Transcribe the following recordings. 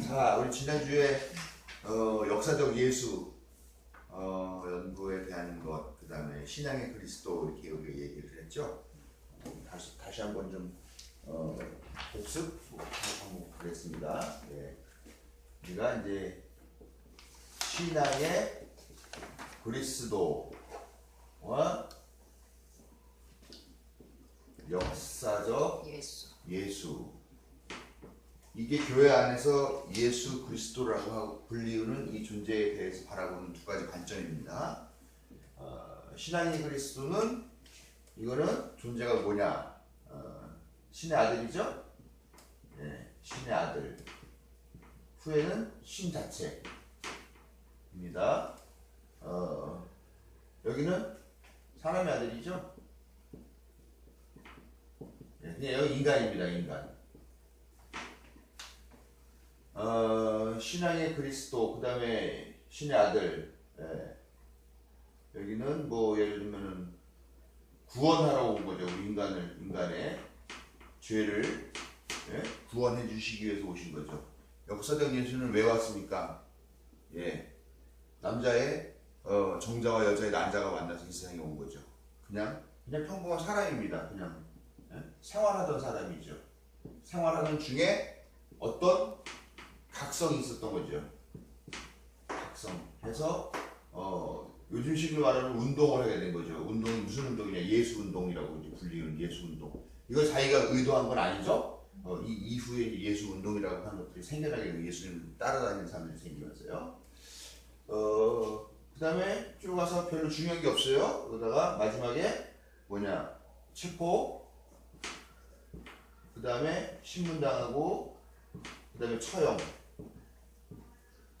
자, 우리 지난주에 역사적 예수 연구에 대한 것, 그 다음에 신앙의 그리스도 이렇게 우리가 얘기를 했죠. 다시 한번 좀 복습하고 그랬습니다. 예. 우리가 이제 신앙의 그리스도와 역사적 예수. 이게 교회 안에서 예수 그리스도라고 불리우는 이 존재에 대해서 바라보는 두 가지 관점입니다. 신앙의 그리스도는 이거는 존재가 뭐냐? 신의 아들이죠? 네, 신의 아들. 후에는 신 자체입니다. 여기는 사람의 아들이죠? 네, 그냥 여기 인간입니다, 인간. 신앙의 그리스도, 그 다음에 신의 아들. 예. 여기는 뭐 예를 들면은 구원하러 온 거죠. 인간의 죄를 구원해 주시기 위해서 오신 거죠. 역사적 예수는 왜 왔습니까? 예, 남자의 정자와 여자의 난자가 만나서 이 세상에 온 거죠. 그냥 평범한 사람입니다. 그냥 생활하던 사람이죠. 생활하는 중에 어떤 각성이 있었던 거죠. 각성. 해서 요즘식으로 말하는 운동을 하게 된 거죠. 운동이 무슨 운동이냐? 예수 운동이라고 이제 불리는 예수 운동. 이걸 자기가 의도한 건 아니죠. 이 이후에 예수 운동이라고 하는 것들이 생겨나게 예수님을 따라다니는 사람들이 생기면서요. 그 다음에 쭉 가서 별로 중요한 게 없어요. 그러다가 마지막에 뭐냐? 체포. 그 다음에 신문당하고, 그 다음에 처형.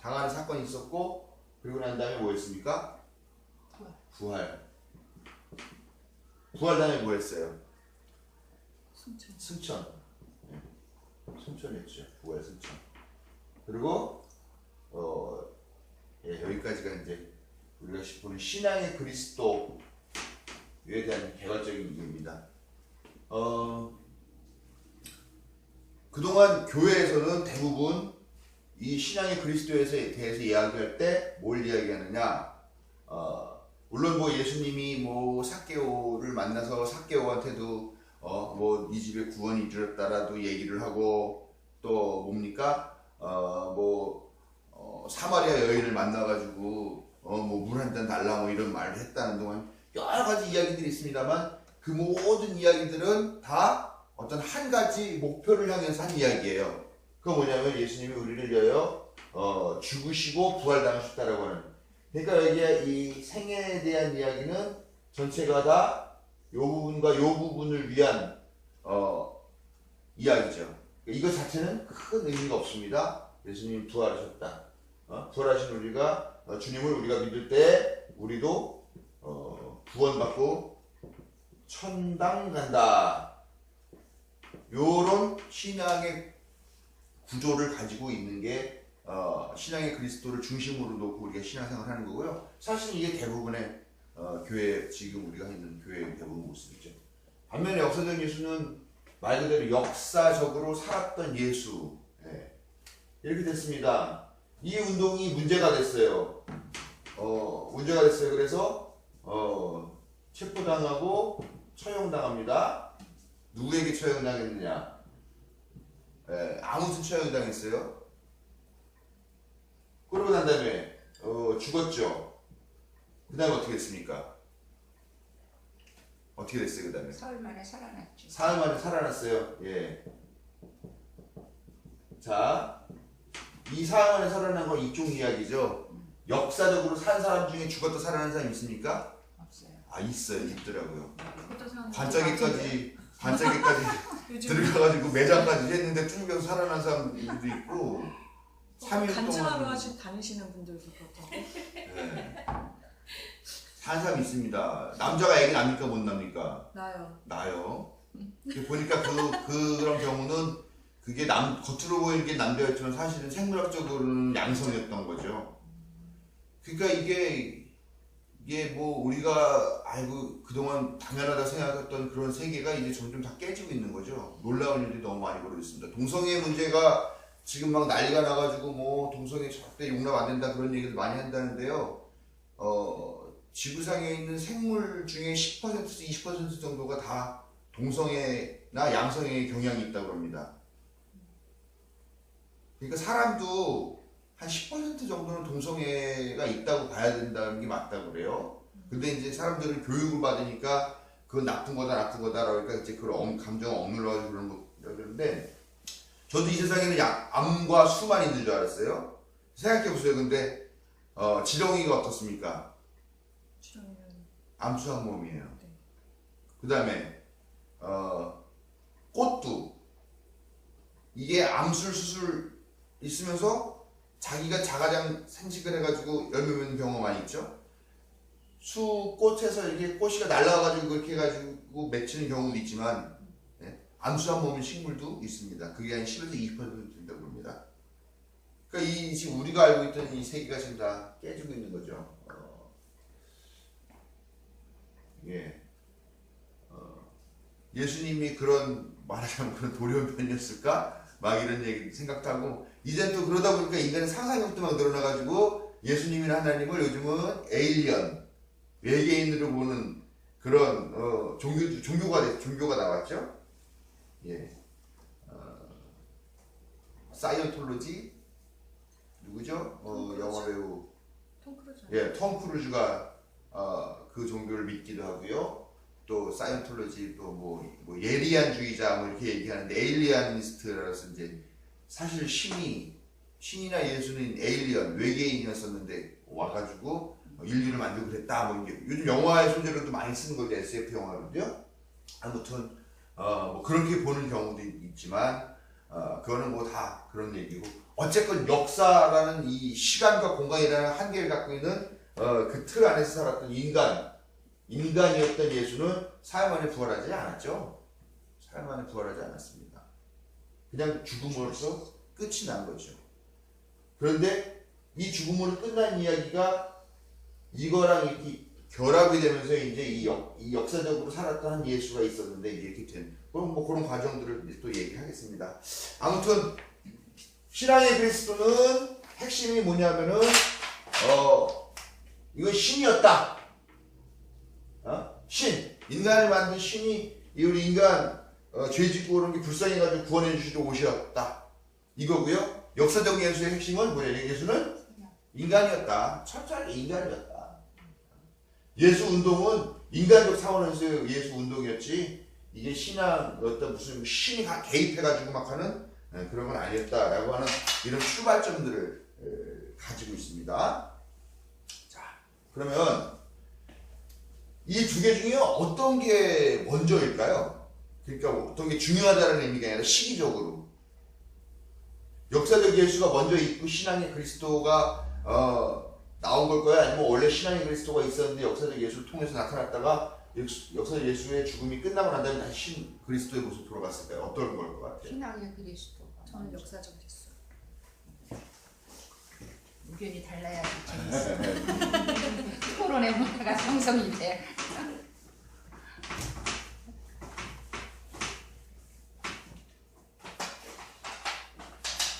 당하는 사건이 있었고, 그리고 난 다음에 뭐 했습니까? 부활. 부활 다음에 뭐 했어요? 승천. 네. 승천했죠. 부활 승천. 그리고 여기까지가 이제 우리가 보는 신앙의 그리스도에 대한 개괄적인 얘기입니다. 그동안 교회에서는 대부분 이 신앙의 그리스도에 대해서 이야기할 때 뭘 이야기하느냐? 물론 뭐 예수님이 뭐 삭개오를 만나서 삭개오한테도 뭐 이 집에 구원이 이르렀다라도 얘기를 하고, 또 뭡니까? 사마리아 여인을 만나가지고 뭐 물 한 잔 달라 뭐 이런 말을 했다는 동안 여러 가지 이야기들이 있습니다만, 그 모든 이야기들은 다 어떤 한 가지 목표를 향해서 한 이야기예요. 그거 뭐냐면 예수님이 우리를 위하여 죽으시고 부활당하셨다라고 하는. 그러니까 여기에 이 생애에 대한 이야기는 전체가 다 요 부분과 요 부분을 위한 이야기죠. 이거 자체는 큰 의미가 없습니다. 예수님이 부활하셨다. 부활하신 우리가 주님을 우리가 믿을 때 우리도 구원받고 천당 간다. 요런 신앙의 구조를 가지고 있는 게 신앙의 그리스도를 중심으로 놓고 우리가 신앙생활을 하는 거고요. 사실 이게 대부분의 교회, 지금 우리가 있는 교회의 대부분 모습이죠. 반면에 역사적 예수는 말 그대로 역사적으로 살았던 예수. 이렇게 됐습니다. 이 운동이 문제가 됐어요. 그래서 체포당하고 처형당합니다. 누구에게 처형당했느냐? 아무튼 처형당했어요. 그러고 난 다음에 죽었죠. 그 다음에 어떻게 됐습니까? 어떻게 됐어요? 그 다음에 사흘 만에 살아났죠. 사흘 만에 살아났어요. 예. 자, 이 사흘 만에 살아난 건 이쪽 이야기죠. 역사적으로 산 사람 중에 죽었다 살아난 사람 있습니까? 없어요. 있어요. 있더라고요. 반짝이까지 들어가가지고 매장까지 했는데 쭉 살아난 사람들도 있고, 3일 간증하러 동안 다니시는 분들도 그렇다고. 산 사람 있습니다. 남자가 애기 납니까 못 납니까? 나요. 보니까 그런 경우는 그게 겉으로 보이는 게 남자였지만 사실은 생물학적으로는 양성이었던 거죠. 그러니까 이게 뭐 우리가 알고 그동안 당연하다 생각했던 그런 세계가 이제 점점 다 깨지고 있는 거죠. 놀라운 일들이 너무 많이 벌어졌습니다. 동성애 문제가 지금 막 난리가 나가지고 뭐 동성애 절대 용납 안 된다 그런 얘기를 많이 한다는데요. 지구상에 있는 생물 중에 10%에서 20% 정도가 다 동성애나 양성애의 경향이 있다고 합니다. 그러니까 사람도 한 10% 정도는 동성애가 있다고 봐야 된다는 게 맞다고 그래요. 근데 이제 사람들은 교육을 받으니까 그건 나쁜 거다 그러니까 이제 그런 감정을 억눌러가지고 그런 거 그러는데 저도 이 세상에는 암과 수만 있는 줄 알았어요. 생각해보세요. 근데 지렁이가 어떻습니까? 출연이면 암수항몸이에요. 네. 그 다음에 꽃도 이게 암술 수술 있으면서 자기가 자가장 생식을 해가지고 열매 맺는 경우가 많이 있죠. 수꽃에서 이게 꽃이가 날라와가지고 그렇게 해가지고 맺히는 경우도 있지만 암수한 몸인 식물도 있습니다. 그게 한 10에서 20% 된다고 봅니다. 그러니까 이 지금 우리가 알고 있던 이 세계가 지금 다 깨지고 있는 거죠. 예수님이 그런 말하자면 그런 도련변이었을까? 막 이런 얘기 생각도 하고 이젠 또 그러다 보니까 인간의 상상력도 막 늘어나가지고 예수님이나 하나님을 요즘은 에일리언 외계인으로 보는 그런 종교가 나왔죠. 예, 사이언톨로지 누구죠? 영화 배우 톰 크루즈. 예, 톰 크루즈가 그 종교를 믿기도 하고요. 또 사이언톨로지 또 뭐 예리안주의자 뭐 이렇게 얘기하는데 에일리아니스트라서 이제 사실 신이나 예수는 에일리언 외계인이었었는데 와가지고 인류를 만들고 그랬다 뭐 이게 요즘 영화의 소재로도 많이 쓰는 거죠. SF 영화로도요. 아무튼 뭐 그렇게 보는 경우도 있지만 그거는 뭐 다 그런 얘기고 어쨌건 역사라는 이 시간과 공간이라는 한계를 갖고 있는 그 틀 안에서 살았던 인간이었던 예수는 사흘 만에 부활하지 않았죠. 사흘 만에 부활하지 않았습니다. 그냥 죽음으로써 끝이 난 거죠. 그런데 이 죽음으로 끝난 이야기가 이거랑 이렇게 결합이 되면서 이제 이 역사적으로 살았던 한 예수가 있었는데 이렇게 된 뭐 그런 과정들을 또 얘기하겠습니다. 아무튼 신앙의 그리스도는 핵심이 뭐냐면은 이건 신이었다. 인간을 만든 신이 우리 인간 죄 짓고 그런 게 불쌍해가지고 구원해 주시러 오셨다. 이거고요. 역사적 예수의 핵심은 뭐예요? 예수는 인간이었다. 철저하게 인간이었다. 예수 운동은 인간적 차원에서 예수 운동이었지 이게 신앙 어떤 무슨 신이 개입해가지고 막 하는 그런 건 아니었다라고 하는 이런 출발점들을 가지고 있습니다. 자, 그러면 이 두 개 중에 어떤 게 먼저일까요? 그러니까 어떤 게 중요하다는 의미가 아니라 시기적으로 역사적 예수가 먼저 있고 신앙의 그리스도가 나온 걸 거야? 아니면 원래 신앙의 그리스도가 있었는데 역사적 예수를 통해서 나타났다가 역사적 예수의 죽음이 끝나고 난 다음에 다시 신 그리스도의 모습으로 돌아갔을까요? 어떤 걸 것 같아요? 신앙의 그리스도. 저는 역사적 예수. 의견이 달라야지 재밌어. 토론의 문화가 성성이 돼.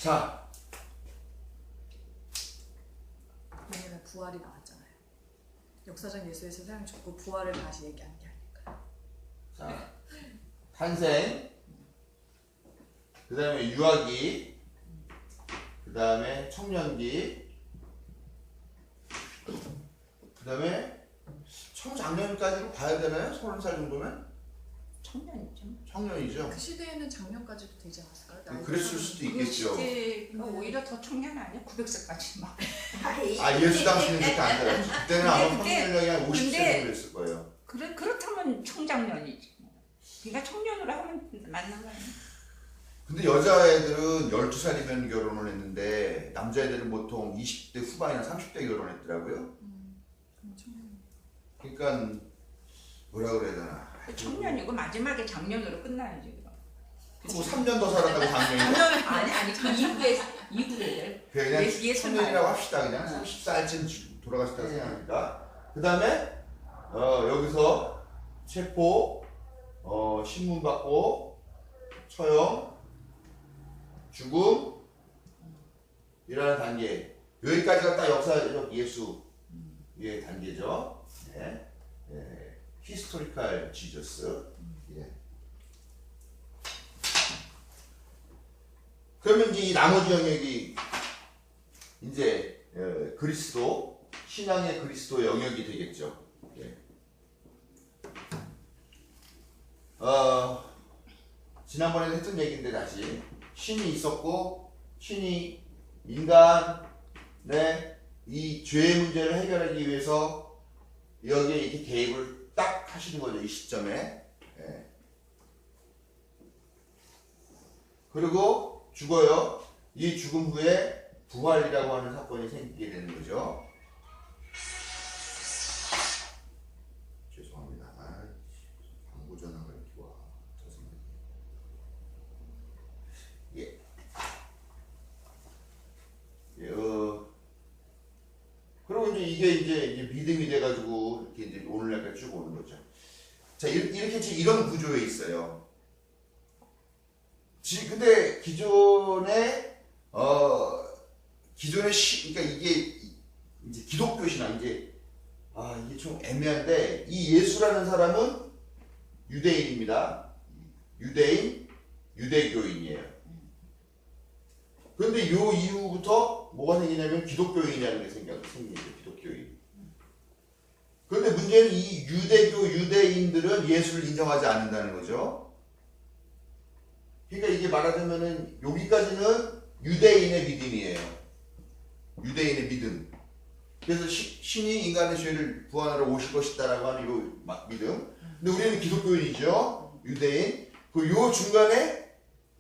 자, 왜냐면 부활이 나왔잖아요. 역사적 예수에서 사람이 죽고 부활을 다시 얘기하는 게 아닐까요? 자, 탄생, 그 다음에 유아기, 그 다음에 청년기, 그 다음에 청장년까지로 봐야 되나요? 30살 정도면? 청년이죠. 청년이죠. 그 시대에는 작년까지도 되지 않았을까요? 그랬을 수도 있겠죠. 오히려 더 청년 아니야? 900세까지 막. 예수 당시는 그렇게 안 달았죠. 그때는 아마 평균 그때- 연령이 한 50세 근데- 정도 됐을 거예요. 그렇다면 청장년이지. 그러니까 청년으로 하면 맞는 거 아니야? 근데 여자애들은 12살이면 결혼을 했는데 남자애들은 보통 20대 후반이나 30대 결혼했더라고요. 청년. 그러니까 뭐라 그래야 되나. 청년이고 마지막에 장년으로 끝나야지. 뭐 3년 더 살았다고 작년에 아니 그 이후에 그냥 예술 청년이라고 합시다. 그냥 30살쯤 돌아가셨다고 생각하니까. 그 다음에 여기서 체포, 신문 받고 처형, 죽음, 단계. 여기까지가 딱 역사적 예수의 단계죠. 네. 예. 히스토리컬 지저스. 예. 그러면 이제 이 나머지 영역이 이제 그리스도, 신앙의 그리스도 영역이 되겠죠. 예. 지난번에 했던 얘기인데 다시 신이 있었고 신이 인간의 이 죄의 문제를 해결하기 위해서 여기에 이렇게 개입을 딱 하시는 거죠. 이 시점에. 예. 그리고 죽어요. 이 죽음 후에 부활이라고 하는 사건이 생기게 되는 거죠. 죄송합니다. 광고 전화가 이렇게 와. 예. 예, 그리고 이제 이게 믿음이 돼가지고 이렇게 이제 오늘날까지 쭉 오는 거죠. 자, 이렇게 이런 구조에 있어요. 근데 기존에 그러니까 이게 이제 기독교 신앙 이게 좀 애매한데 이 예수라는 사람은 유대인입니다. 유대교인이에요. 그런데 요 이후부터 뭐가 생기냐면 기독교인이라는 게 생기죠. 기독교인. 그런데 문제는 이 유대인들은 예수를 인정하지 않는다는 거죠. 그러니까 이게 말하자면은 여기까지는 유대인의 믿음이에요. 유대인의 믿음. 그래서 신이 인간의 죄를 구원하러 오실 것이다라고 하는 요 믿음. 근데 우리는 기독교인이죠. 유대인. 그 요 중간에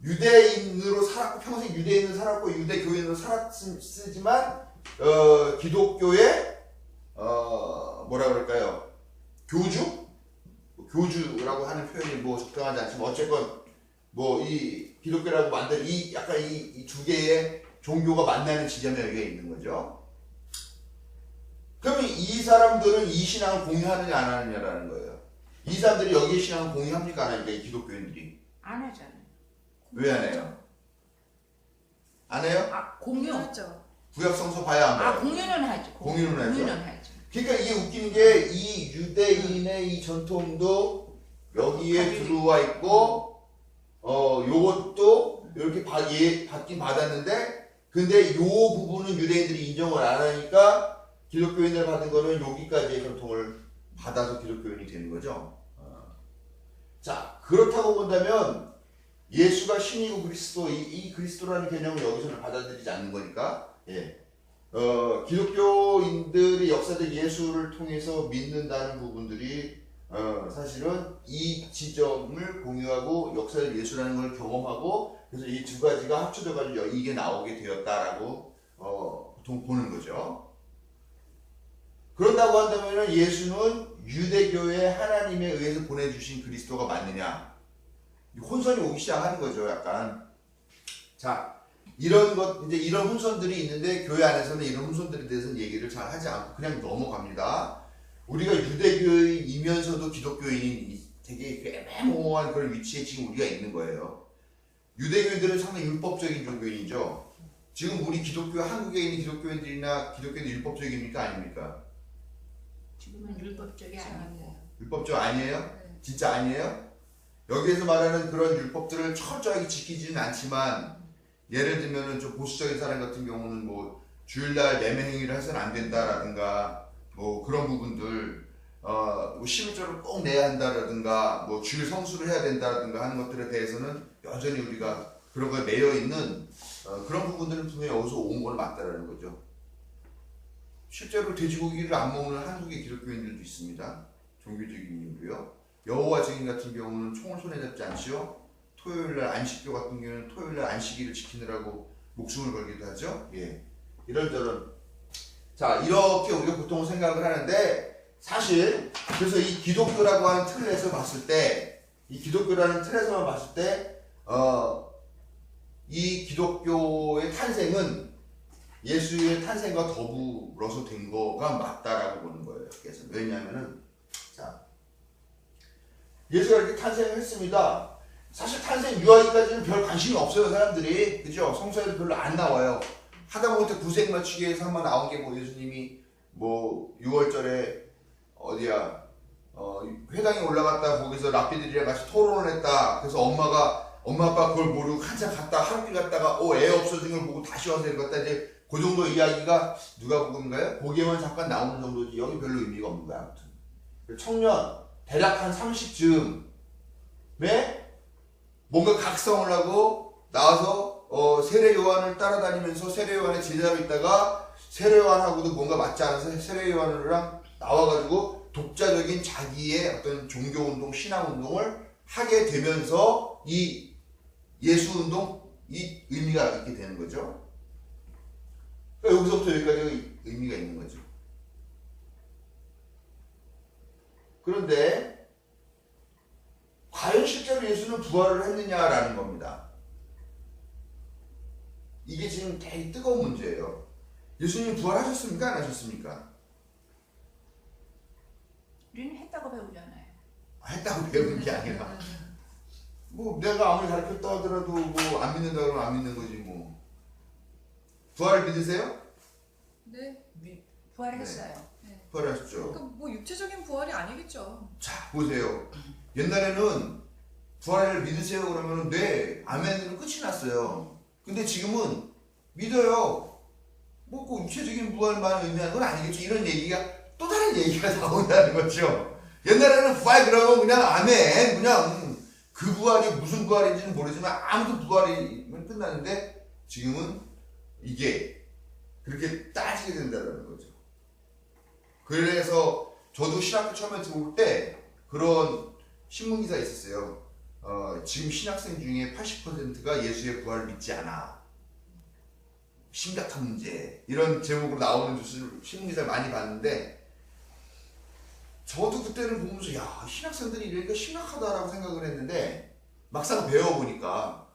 유대인으로 살았고 평생 유대인으로 살았고 유대교인으로 살았지만 기독교의 뭐라 그럴까요? 교주라고 하는 표현이 뭐 적당하지 않지만 어쨌건 뭐 이 기독교라고 만든 이 약간 이 두 개의 종교가 만나는 지점에 여기가 있는 거죠. 그러면 이 사람들은 이 신앙을 공유하느냐 안 하느냐라는 거예요. 이 사람들이 여기에 신앙을 공유합니까 안 합니까? 이 기독교인들이 안 하잖아요. 왜 안 해요? 안 해요? 공유하죠. 구약 성서 봐야 안 봐요? 공유는 하죠. 공유는 하죠. 공유는 하죠. 그러니까 이게 웃기는 게 이 유대인의 이 전통도 여기에 들어와 있고 요것도 이렇게 받긴 받았는데 근데 요 부분은 유대인들이 인정을 안 하니까 기독교인들 받은 거는 여기까지의 전통을 받아서 기독교인이 되는 거죠. 자, 그렇다고 본다면 예수가 신이고 그리스도 이 그리스도라는 개념을 여기서는 받아들이지 않는 거니까 예. 기독교인들이 역사적 예수를 통해서 믿는다는 부분들이 사실은 이 지점을 공유하고 역사적 예수라는 걸 경험하고 그래서 이 두 가지가 합쳐져가지고 이게 나오게 되었다라고 보통 보는 거죠. 그런다고 한다면 예수는 유대교의 하나님에 의해서 보내주신 그리스도가 맞느냐? 혼선이 오기 시작하는 거죠, 약간. 자, 이제 이런 혼선들이 있는데 교회 안에서는 이런 혼선들에 대해서는 얘기를 잘 하지 않고 그냥 넘어갑니다. 우리가 유대교인이면서도 기독교인이 되게 애매모호한 그런 위치에 지금 우리가 있는 거예요. 유대교인들은 상당히 율법적인 종교인이죠. 지금 우리 한국에 있는 기독교인들이나 기독교인들 율법적입니까 아닙니까? 지금은 율법적이 아니고. 율법적 아니에요? 네. 진짜 아니에요? 여기에서 말하는 그런 율법들을 철저하게 지키지는 않지만 예를 들면은 좀 보수적인 사람 같은 경우는 뭐 주일날 매매 행위를 해서는 안 된다라든가 뭐 그런 부분들 뭐 11조를 꼭 내야 한다라든가 뭐 주일 성수를 해야 된다라든가 하는 것들에 대해서는 여전히 우리가 그런 거에 매여 있는 그런 부분들은 분명히 여기서 온 건 맞다라는 거죠. 실제로 돼지고기를 안 먹는 한국의 기독교인들도 있습니다. 종교적인 이유로요. 여호와 증인 같은 경우는 총을 손에 잡지 않지요. 토요일날 안식교 같은 경우는 토요일날 안식일을 지키느라고 목숨을 걸기도 하죠. 예, 이런저런. 자, 이렇게 우리가 보통 생각을 하는데 사실 그래서 이 기독교라고 하는 틀에서 봤을 때 이 기독교라는 틀에서만 봤을 때 이 기독교의 탄생은 예수의 탄생과 더불어서 된 거가 맞다라고 보는 거예요. 그래서 왜냐하면은 자, 예수가 이렇게 탄생을 했습니다. 사실 탄생 유아기까지는 별 관심이 없어요, 사람들이. 그죠? 성서에도 별로 안 나와요. 하다못해 구색 맞추기에서 한번 나온 게 뭐 예수님이 뭐 6월절에 어디야 회당에 올라갔다 거기서 랍비들이랑 같이 토론을 했다. 그래서 엄마 아빠 그걸 모르고 한참 갔다 하루길 갔다가 애 없어진 걸 보고 다시 와서 이렇게 갔다 이제 그 정도 이야기가 누가복음인가요? 거기에만 잠깐 나오는 정도지 여기 별로 의미가 없는 거야. 아무튼 청년 대략 한 30쯤에 뭔가 각성을 하고 나와서 세례 요한을 따라다니면서 세례 요한의 제자로 있다가 세례 요한하고도 뭔가 맞지 않아서 세례 요한이랑 나와가지고 독자적인 자기의 어떤 종교운동, 신앙운동을 하게 되면서 이 예수운동, 이 의미가 있게 되는 거죠. 그러니까 여기서부터 여기까지 의미가 있는 거죠. 그런데 과연 실제로 예수는 부활을 했느냐라는 겁니다. 이게 지금 되게 뜨거운 문제예요. 예수님 부활하셨습니까? 안 하셨습니까? 우리는 했다고 배우잖아요. 했다고 배우는 게 아니라 뭐 내가 아무리 가르쳤다 하더라도 뭐 안 믿는다 그러면 안 믿는 거지 뭐. 부활을 믿으세요? 네. 부활했어요. 네. 부활하셨죠. 그러니까 뭐 육체적인 부활이 아니겠죠. 자 보세요. 옛날에는 부활을 믿으세요 그러면 네 아멘으로 끝이 났어요. 근데 지금은 믿어요. 뭐 그 육체적인 부활만 의미하는 건 아니겠죠. 이런 얘기가 또 다른 얘기가 나온다는 거죠. 옛날에는 부활 그러면 그냥 아멘 그냥 그 부활이 무슨 부활인지는 모르지만 아무튼 부활이면 끝나는데 지금은 이게 그렇게 따지게 된다는 거죠. 그래서 저도 신학교 처음에 들어올 때 그런 신문기사 있었어요. 지금 신학생 중에 80%가 예수의 부활을 믿지 않아. 심각한 문제. 이런 제목으로 나오는 뉴스를 신문기사를 많이 봤는데 저도 그때는 보면서 야 신학생들이 이러니까 심각하다라고 생각을 했는데 막상 배워보니까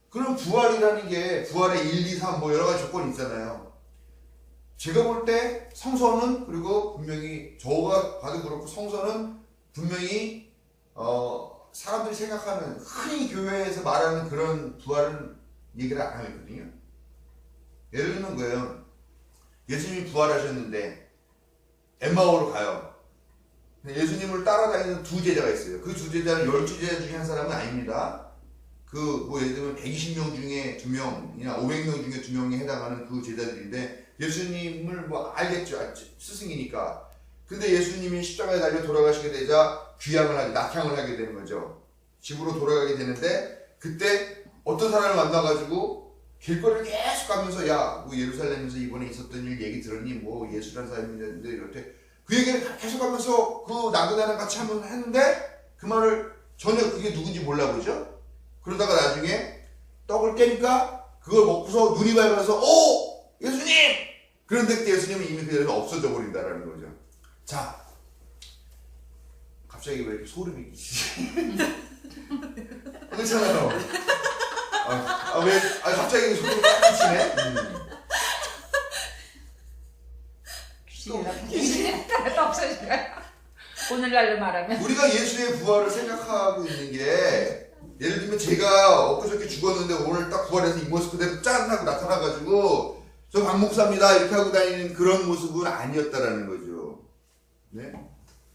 그럼 부활이라는 게 부활의 1, 2, 3 뭐 여러 가지 조건이 있잖아요. 제가 볼 때 성서는 그리고 분명히 저가 봐도 그렇고 성서는 분명히 사람들이 생각하는 흔히 교회에서 말하는 그런 부활은 얘기를 안 하거든요. 예를 들면 거예요. 예수님이 부활하셨는데 엠마오로 가요. 예수님을 따라다니는 두 제자가 있어요. 그 두 제자는 12제자 중에 한 사람은 아닙니다. 뭐 예를 들면 120명 중에 2명이나 500명 중에 2명에 해당하는 그 제자들인데 예수님을 뭐 알겠죠. 스승이니까. 근데 예수님이 십자가에 달려 돌아가시게 되자 낙향을 하게 되는 거죠. 집으로 돌아가게 되는데 그때 어떤 사람을 만나가지고 길거리를 계속 가면서 야, 뭐 예루살렘에서 이번에 있었던 일 얘기 들었니? 뭐 예수라는 사람이 있는데 이렇게 그 얘기를 계속 하면서 그 나그네랑 같이 한번 했는데 그 말을 전혀 그게 누군지 몰라 보죠. 그러다가 나중에 떡을 깨니까 그걸 먹고서 눈이 밝아서 오! 예수님! 그런데 그때 예수님은 이미 그 자리에서 없어져 버린다라는 거죠. 자, 갑자기 왜 이렇게 소름이 끼치지? 그렇잖아요. 갑자기 소름이 딱 끼치네? 귀신이 나타나서 없어져요. 오늘날로 말하면 우리가 예수의 부활을 생각하고 있는 게 예를 들면 제가 엊그저께 죽었는데 오늘 딱 부활해서 이 모습 그대로 짠 하고 나타나가지고 저 박 목사입니다 이렇게 하고 다니는 그런 모습은 아니었다라는 거죠. 네?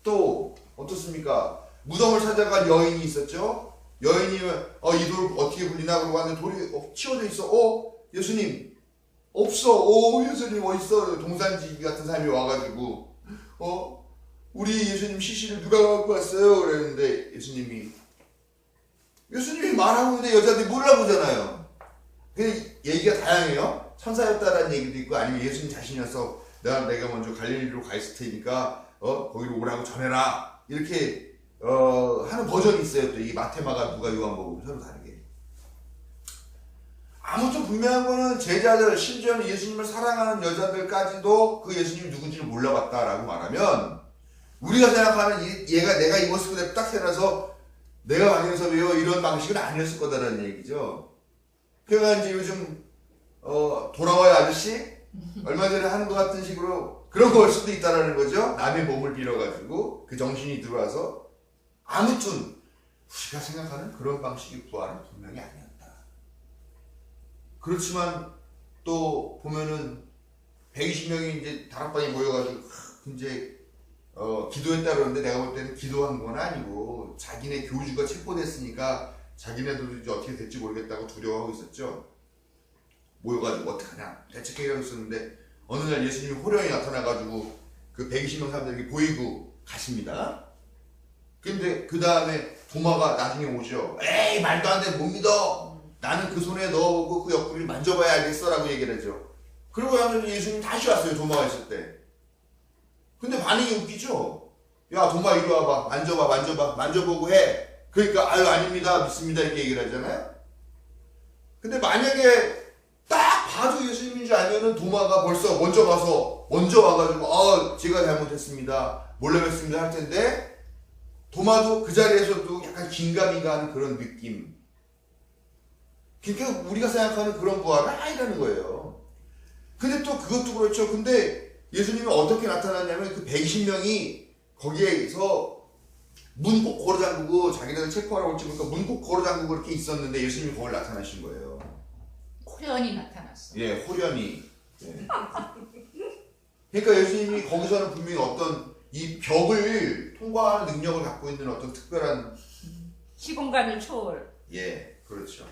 또 어떻습니까? 무덤을 찾아간 여인이 있었죠. 여인이 이 돌을 어떻게 불리나 그러고 왔는데 돌이 치워져 있어. 예수님 없어. 예수님 어딨어? 동산지기 같은 사람이 와가지고 우리 예수님 시신을 누가 갖고 왔어요? 그랬는데 예수님이 말하고 있는데 여자들이 몰라보잖아요. 근데 얘기가 다양해요. 천사였다라는 얘기도 있고 아니면 예수님 자신이어서 내가 먼저 갈릴리로 가 있을 테니까 거기로 오라고 전해라 이렇게 하는 버전이 있어요. 또 이 마테마가 누가 요한복음 서로 다르게. 아무튼 분명한 거는 제자들 심지어는 예수님을 사랑하는 여자들까지도 그 예수님이 누군지를 몰라봤다라고 말하면 우리가 생각하는 내가 이 모습 그대로 딱 태어나서 내가 방에서 배워 이런 방식은 아니었을 거다라는 얘기죠. 그러니까 이제 요즘 돌아와요 아저씨? 얼마 전에 하는 것 같은 식으로 그런 걸 수도 있다라는 거죠. 남의 몸을 빌어가지고 그 정신이 들어와서 아무튼 우리가 생각하는 그런 방식의 부활은 분명히 아니었다. 그렇지만 또 보면은 120명이 이제 다락방에 모여가지고 이제 기도했다 그러는데 내가 볼 때는 기도한 건 아니고 자기네 교주가 체포됐으니까 자기네들도 이제 어떻게 될지 모르겠다고 두려워하고 있었죠. 모여가지고 어떡하냐 대책회의하고 있었는데 어느 날 예수님이 호련히 나타나가지고 그 120명 사람들에게 보이고 가십니다. 근데 그 다음에 도마가 나중에 오죠. 에이 말도 안 돼 못 믿어. 나는 그 손에 넣어보고 그 옆구리를 만져봐야 알겠어 라고 얘기를 하죠. 그러고 나면 예수님 다시 왔어요. 도마가 있을 때. 근데 반응이 웃기죠. 야 도마 이리 와봐. 만져봐. 만져보고 해. 그러니까 아유 아닙니다. 믿습니다. 이렇게 얘기를 하잖아요. 근데 만약에 딱 봐도 예수님인 줄 알면은 도마가 벌써 먼저 와가지고 제가 잘못했습니다. 몰래 뵀습니다 할 텐데 도마도 그 자리에서도 약간 긴가민가 하는 그런 느낌. 그러니까 우리가 생각하는 그런 부활은 아니라는 거예요. 근데 또 그것도 그렇죠. 근데 예수님이 어떻게 나타났냐면 그 120명이 거기에서 문 꼭 걸어 잠그고 자기네들 체포하라고 올지 모르니까 문 꼭 걸어 잠그고 이렇게 있었는데 예수님이 거기 나타나신 거예요. 호련히 나타났어. 예, 호련히. 예. 그러니까 예수님이 거기서는 분명히 어떤 이 벽을 통과하는 능력을 갖고 있는 어떤 특별한 시공간을 초월. 예, 그렇죠.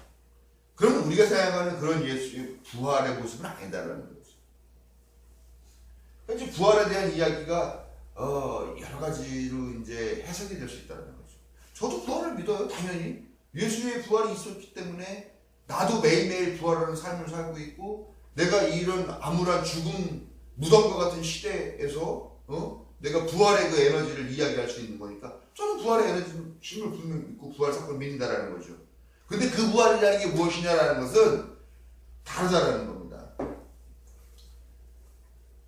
그러면 우리가 생각하는 그런 예수의 부활의 모습은 아니다라는 거죠. 이제 부활에 대한 이야기가 여러 가지로 이제 해석이 될 수 있다는 거죠. 저도 부활을 믿어요, 당연히. 예수의 부활이 있었기 때문에 나도 매일매일 부활하는 삶을 살고 있고 내가 이런 암울한 죽음 무덤과 같은 시대에서 내가 부활의 그 에너지를 이야기할 수 있는 거니까 저는 부활의 에너지 힘을 분명히 믿고 부활 사건을 믿는다라는 거죠. 근데 그 부활이라는 게 무엇이냐라는 것은 다르다라는 겁니다.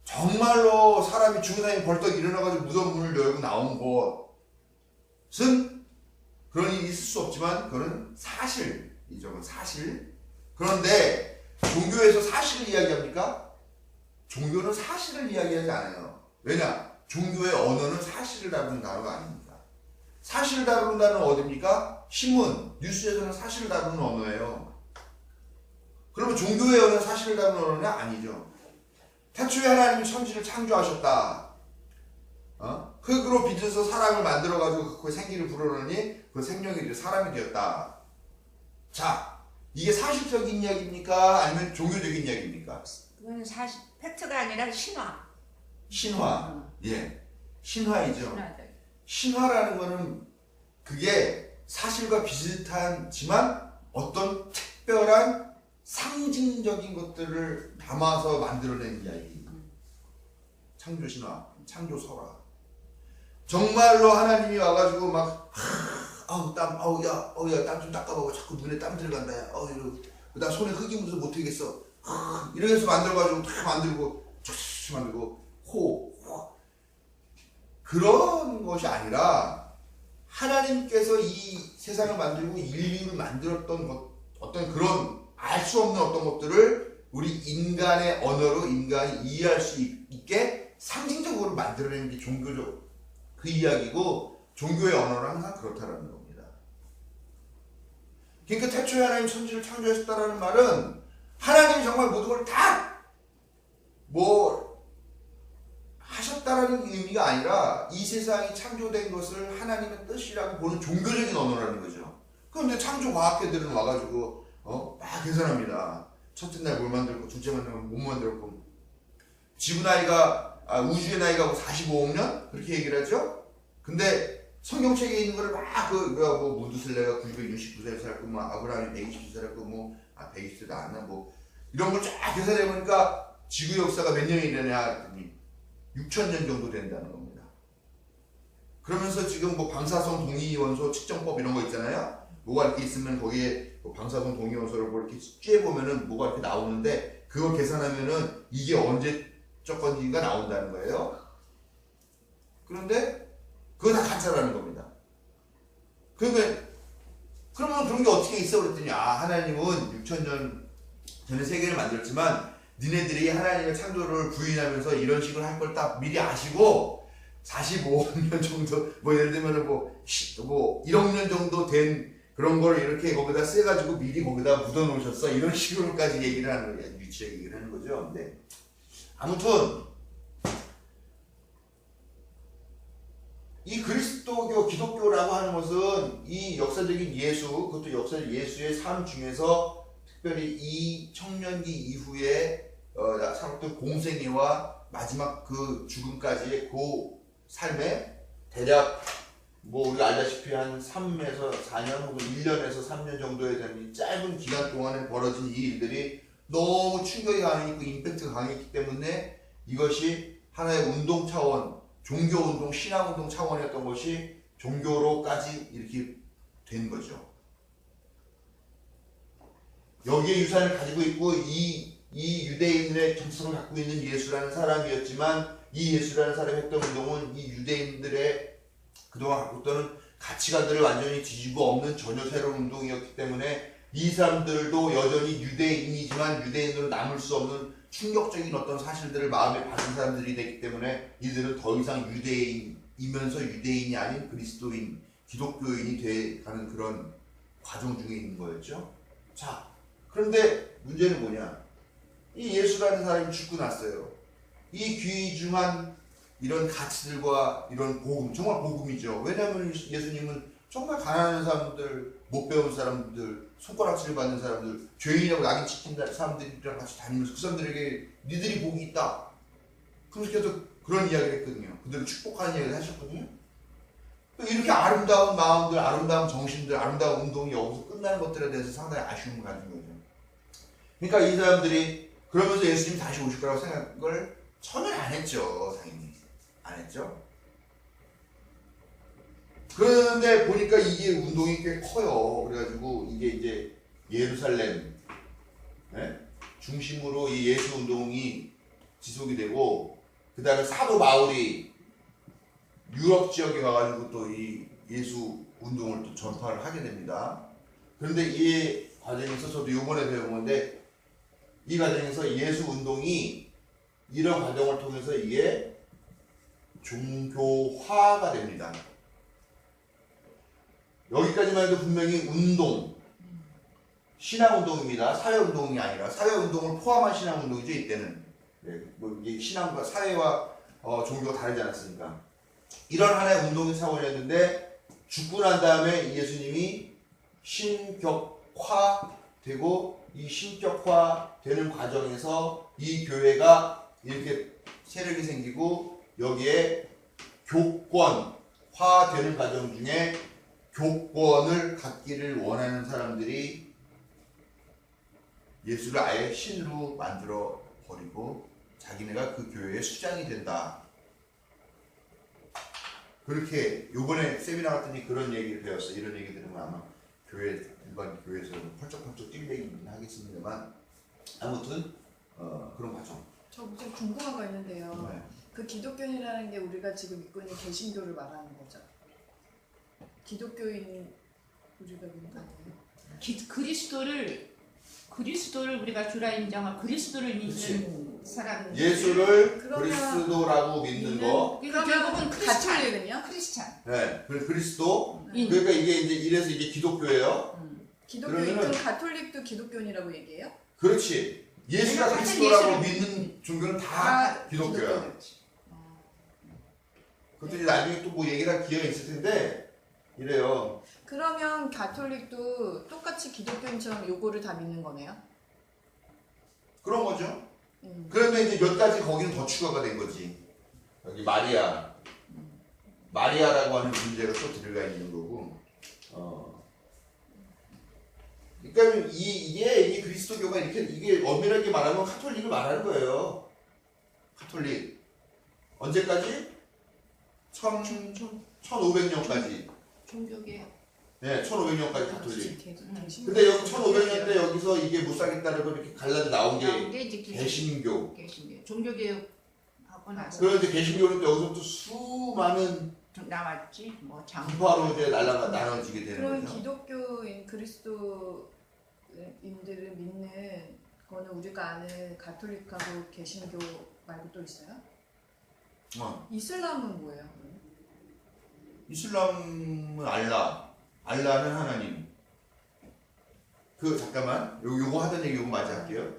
정말로 사람이 죽은 사람이 벌떡 일어나가지고 무덤 문을 열고 나온 것은 그런 일이 있을 수 없지만 그거는 사실이죠. 사실. 그런데 종교에서 사실을 이야기합니까? 종교는 사실을 이야기하지 않아요. 왜냐? 종교의 언어는 사실을 다루는 단어가 아닙니다. 사실을 다루는 단어는 어디입니까? 신문, 뉴스에서는 사실을 다루는 언어예요. 그러면 종교의 언어는 사실을 다루는 언어는 아니죠. 태초에 하나님이 천지를 창조하셨다. 흙으로 빚어서 사람을 만들어가지고 그거에 생기를 불어넣으니 그 생명이 사람이 되었다. 자, 이게 사실적인 이야기입니까? 아니면 종교적인 이야기입니까? 그거는 사실 팩트가 아니라 신화. 신화. 예. 신화이죠. 신화적. 신화라는 거는 그게 사실과 비슷하지만 어떤 특별한 상징적인 것들을 담아서 만들어낸 이야기. 창조신화, 창조설화. 정말로 하나님이 와가지고 막 땀 좀 닦아보고 자꾸 눈에 땀 들어간다. 나 손에 흙이 묻어서 못하겠어. 이렇게 해서 만들어가지고 다 만들고 만들고 그런 것이 아니라 하나님께서 이 세상을 만들고 인류를 만들었던 어떤 그런 알 수 없는 어떤 것들을 우리 인간의 언어로 인간이 이해할 수 있게 상징적으로 만들어내는 게 종교적 그 이야기고 종교의 언어는 항상 그렇다라는 겁니다. 그러니까 태초에 하나님 천지를 창조하셨다라는 말은 하나님이 정말 모든 걸 다 하셨다라는 의미가 아니라 이 세상이 창조된 것을 하나님의 뜻이라고 보는 종교적인 언어라는 거죠. 그런데 창조 과학계들은 와가지고 막 계산합니다. 첫째 날 뭘 만들고 둘째 만들면 못 만들었고 지구 나이가 우주의 나이가 45억 년 그렇게 얘기를 하죠. 근데 성경책에 있는 거를 막 문두슬레가 969세를 살았고 아브라함이 120세 살았고 120세도 안 하고 이런 걸 쫙 계산해 보니까 지구 역사가 몇 년이 되냐 했더니 6,000년 정도 된다는 겁니다. 그러면서 지금 방사성 동위원소 측정법 이런 거 있잖아요. 뭐가 이렇게 있으면 거기에 방사성 동위원소를 이렇게 쬐보면은 뭐가 이렇게 나오는데 그걸 계산하면은 이게 언제적 건지가 나온다는 거예요. 그런데 그거 다 가짜라는 겁니다. 그러면 그런 게 어떻게 있어 그랬더니 하나님은 6,000년 전에 세계를 만들었지만 니네들이 하나님의 창조를 부인하면서 이런 식으로 할 걸 딱 미리 아시고 45억 년 정도 예를 들면 1억 년 정도 된 그런 걸 이렇게 거기다 써가지고 미리 거기다 묻어 놓으셨어. 이런 식으로까지 얘기를 하는 거예요. 유치하게 얘기를 하는 거죠. 근데 아무튼 이 그리스도교, 기독교라고 하는 것은 이 역사적인 예수, 그것도 역사적 예수의 삶 중에서 특별히 이 청년기 이후에 살았던 공생애와 마지막 그 죽음까지의 그 삶에 대략 뭐 우리가 알다시피 한 3에서 4년 혹은 1년에서 3년 정도에 대한 이 짧은 기간 동안에 벌어진 이 일들이 너무 충격이 강했고 임팩트가 강했기 때문에 이것이 하나의 운동 차원, 종교운동, 신앙운동 차원이었던 것이 종교로까지 이렇게 된 거죠. 여기에 유산을 가지고 있고 이 유대인의 정서를 갖고 있는 예수라는 사람이었지만 이 예수라는 사람이 했던 운동은 이 유대인들의 그동안 갖고 있던 가치관들을 완전히 뒤집어 엎는 전혀 새로운 운동이었기 때문에 이 사람들도 여전히 유대인이지만 유대인으로 남을 수 없는 충격적인 어떤 사실들을 마음에 받은 사람들이 됐기 때문에 이들은 더 이상 유대인이면서 유대인이 아닌 그리스도인, 기독교인이 돼가는 그런 과정 중에 있는 거였죠. 자, 그런데 문제는 뭐냐? 이 예수라는 사람이 죽고 났어요. 이 귀중한 이런 가치들과 이런 복음, 정말 복음이죠. 왜냐하면 예수님은 정말 가난한 사람들, 못 배운 사람들, 손가락질 받는 사람들, 죄인이라고 낙인 찍힌 사람들이랑 같이 다니면서 그 사람들에게 니들이 복이 있다. 그래서 계속 그런 이야기를 했거든요. 그들을 축복하는 이야기를 하셨거든요. 이렇게 아름다운 마음들, 아름다운 정신들, 아름다운 운동이 여기서 끝나는 것들에 대해서 상당히 아쉬움을 가진 거죠. 그러니까 이 사람들이 그러면서 예수님이 다시 오실 거라고 생각을 전혀 안 했죠. 당연히. 안 했죠. 그런데 보니까 이게 운동이 꽤 커요. 그래가지고 이게 이제 예루살렘 중심으로 이 예수 운동이 지속이 되고 그 다음에 사도 바울이 유럽 지역에 가가지고 또 이 예수 운동을 또 전파를 하게 됩니다. 그런데 이 과정에서 저도 요번에 배운 건데 이 과정에서 예수 운동이 이런 과정을 통해서 이게 종교화가 됩니다. 여기까지만 해도 분명히 운동, 신앙운동입니다. 사회운동이 아니라 사회운동을 포함한 신앙운동이죠. 이때는 뭐 이게 신앙과 사회와 종교가 다르지 않았으니까 이런 하나의 운동이 차원이었는데 죽고 난 다음에 예수님이 신격화되고 이 신격화되는 과정에서 이 교회가 이렇게 세력이 생기고 여기에 교권화되는 과정 중에 교권을 갖기를 원하는 사람들이 예수를 아예 신으로 만들어 버리고 자기네가 그 교회의 수장이 된다. 그렇게 요번에 세미나 갔더니 그런 얘기를 배웠어요. 이런 얘기 들으면 아마 일반 교회에서 펄쩍펄쩍 뛸 얘기는 하겠습니다만 아무튼 그런 과정. 저 무슨 궁금한 거 있는데요. 네. 그 기독교인이라는 게 우리가 지금 믿고 있는 개신교를 말하는 거죠. 기독교인 우리가 믿는 거 아니에요? 그리스도를 우리가 주라 인정한 그리스도를 믿는 사람. 예수를 그러면 그리스도라고 믿는 거. 그러니까 결국은 가톨릭은요? 크리스찬. 네. 그리스도. 인. 그러니까 이게 이제 이래서 이게 기독교예요. 기독교인 그럼 그러면은- 가톨릭도 기독교인이라고 얘기해요? 그렇지. 예수가 왜냐면 그리스도라고 예수를- 믿는 종교는 다 기독교야. 그것도 이제 나중에 또 뭐 얘기를 할 기회가 있을 텐데 이래요. 그러면 가톨릭도 똑같이 기독교인처럼 요거를 다 믿는 거네요? 그런 거죠. 그런데 이제 몇 가지 거기는 더 추가가 된 거지. 여기 마리아라고 하는 문제가 또 들어가 있는 거고. 그러니까 이게 그리스도교가 이게 엄밀하게 말하면 카톨릭을 말하는 거예요. 카톨릭 언제까지? 1500년까지. 종교개혁. 네, 1500년까지 가톨릭. 개신교. 근데 여기 1500년대 여기서 이게 못 살겠다고 이렇게 갈라져 나온 게 이제 개신교. 종교개혁 하고 나서 그런데 개신교는 또 여기서부터 수많은 나왔지. 뭐 분파로 이제 나눠지게 되는 그럼 거죠. 기독교인 그리스도인들을 믿는 거는 우리가 아는 가톨릭하고 개신교 말고 또 있어요? 이슬람은 뭐예요? 이슬람은 알라는 하나님. 잠깐만 요거 하던 얘기 요거 마저 할게요.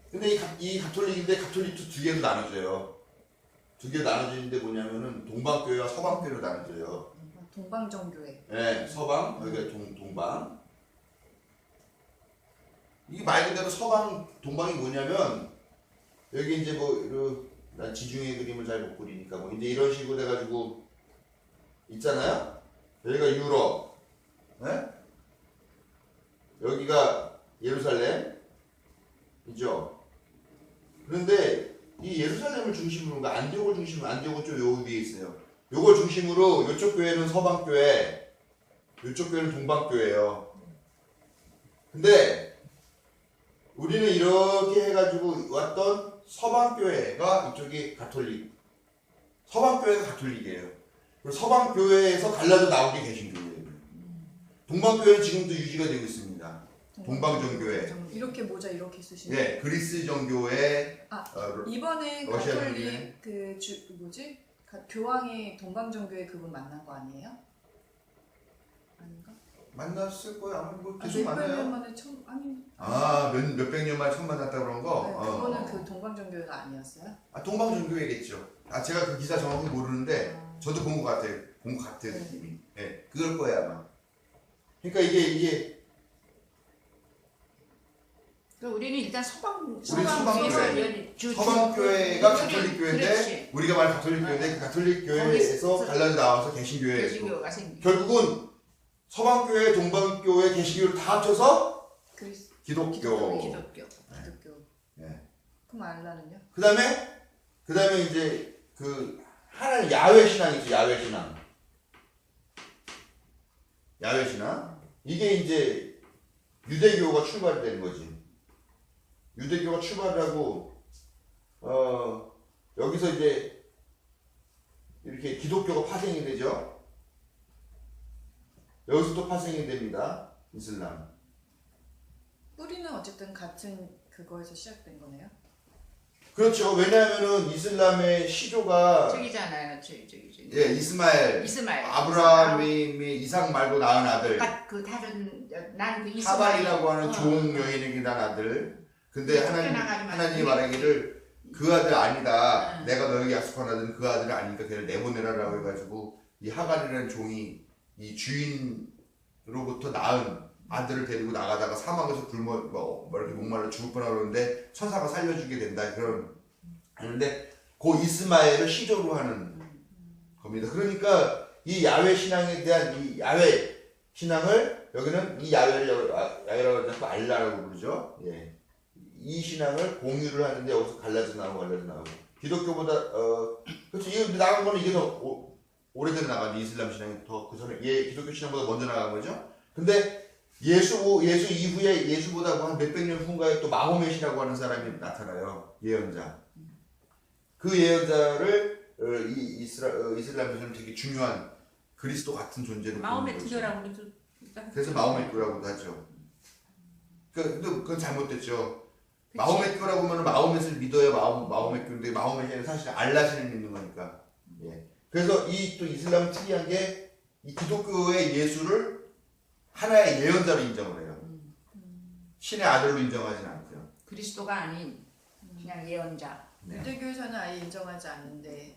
근데 이 가톨릭인데 가톨릭도 두 개로 나눠져요. 두 개로 나눠지는데 뭐냐면은 동방교회와 서방교회로 나눠져요. 동방정교회. 네, 서방 여기가 동방. 이게 말 그대로 서방 동방이 뭐냐면 여기 이제 난 지중해 그림을 잘 못 그리니까 뭐 이제 이런 식으로 돼가지고 있잖아요. 여기가 유럽, 네? 여기가 예루살렘이죠. 그런데 이 예루살렘을 중심으로, 안디옥을 중심으로, 안디옥은 좀 요 위에 있어요. 요걸 중심으로 요쪽 교회는 서방교회, 요쪽 교회는 동방교회예요. 근데 우리는 이렇게 해가지고 왔던 서방교회가 이쪽이 가톨릭, 서방교회가 가톨릭이에요. 그리고 서방교회에서 갈라져 나온 게 개신교회예요. 동방교회는 지금도 유지가 되고 있습니다. 동방정교회. 이렇게 모자 이렇게 쓰시는. 네, 그리스 정교회. 이번에 러시아 가톨릭 교황이 동방정교회 그분 만난 거 아니에요? 아닌가? 만났을 거예요. 아마 뭐 계속 몇백 년 만나요. 만에 처음 아니. 몇백 년 만에 처음 만났다 그런 거. 네, 그거는 그 동방정교회가 아니었어요? 동방정교회겠죠. 제가 그 기사 정확히 모르는데 저도 본 것 같아요. 본 것 같아요, 느낌이. 네, 그럴 거예요 아마. 그러니까 이게 우리는 일단 서방교회. 서방교회가 서방교회가 가톨릭교회인데 우리가 말한 가톨릭교회인데 그 가톨릭교회에서 거기서 갈라져 나와서 개신교회. 개신교가 생기. 결국은 서방교회, 동방교회, 개신교를 다 합쳐서 그리스 기독교. 기독교. 네. 그럼 알라는요? 그다음에 이제 하나님 야훼 신앙이죠. 야훼 신앙. 야훼 신앙. 이게 이제 유대교가 출발이 되는 거지. 유대교가 출발하고 여기서 이제 이렇게 기독교가 파생이 되죠. 여기서 또 파생이 됩니다. 이슬람. 뿌리는 어쨌든 같은 그거에서 시작된 거네요. 그렇죠. 왜냐하면은 이슬람의 시조가 저기잖아요. 저기. 예, 이스마엘. 아브라함이 이삭 말고 낳은 아들. 그 다른 나는 그 하발이라고 하는 종 여인에게 낳은 아들. 근데 하나님이 말하기를 그 아들 아니다. 내가 너에게 약속한 아들은 그 아들이 아니니까 걔를 내보내라라고 해가지고 이 하갈이라는 종이 이 주인으로부터 낳은 아들을 데리고 나가다가 사막에서 이렇게 목말라 죽을 뻔하고 그러는데 천사가 살려주게 된다. 그런데 그 이스마엘을 시조로 하는 겁니다. 그러니까 이 야훼 신앙에 대한 이 야훼 신앙을 여기는 이 야훼라고 자꾸 알라라고 부르죠. 예. 이 신앙을 공유를 하는데 여기서 갈라져 나오고 기독교보다 그렇죠. 이거 나간 거는 이게 더 오래전에 나간 이슬람 신앙이 더 그 전에 기독교 신앙보다 먼저 나간 거죠. 근데 예수 이후에 예수보다 한 몇백 년 후인가에 또 마호멧이라고 하는 사람이 나타나요. 예언자. 그 예언자를 이슬람에서는 되게 중요한 그리스도 같은 존재로 마호메트교라고 그래서 마호메트교라고도 하죠. 그건 잘못됐죠. 마호메트교라고 하면 마호멧을 믿어야 마호메트교인데 마호멧이 사실 알라신을 믿는 거니까. 예. 그래서 이 또 이슬람은 특이한 게 이 기독교의 예수를 하나의 예언자로 인정을 해요. 신의 아들로 인정하진 않고요. 그리스도가 아닌 그냥 예언자. 네. 유대교에서는 아예 인정하지 않는데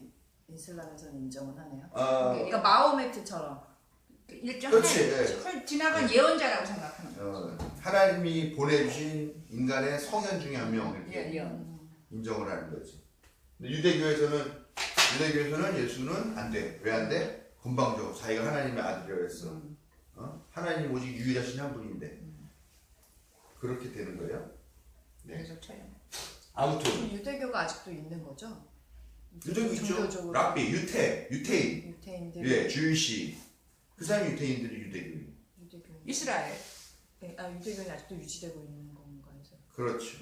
이슬람에서는 인정을 하네요. 그러니까 마호메트처럼 일종의 지나간 예언자라고 생각하는 거죠. 하나님이 보내주신 인간의 성현 중에 한 명 이렇게 예언. 인정을 하는 거지. 근데 유대교에서는 예수는 안 돼. 왜 안 돼? 건방져. 자기가 하나님의 아들이라고 했어. 하나님 오직 유일하신 한 분인데 그렇게 되는 거예요. 네. 그래서 쳐요. 아무튼 유대교가 아직도 있는 거죠? 유대교 있죠. 종교적으로. 랍비, 유태인. 유태인들. 예, 주일시. 그 사람이 유태인들이 유대교인. 이스라엘. 네, 유대교는 아직도 유지되고 있는 건가요? 그렇죠.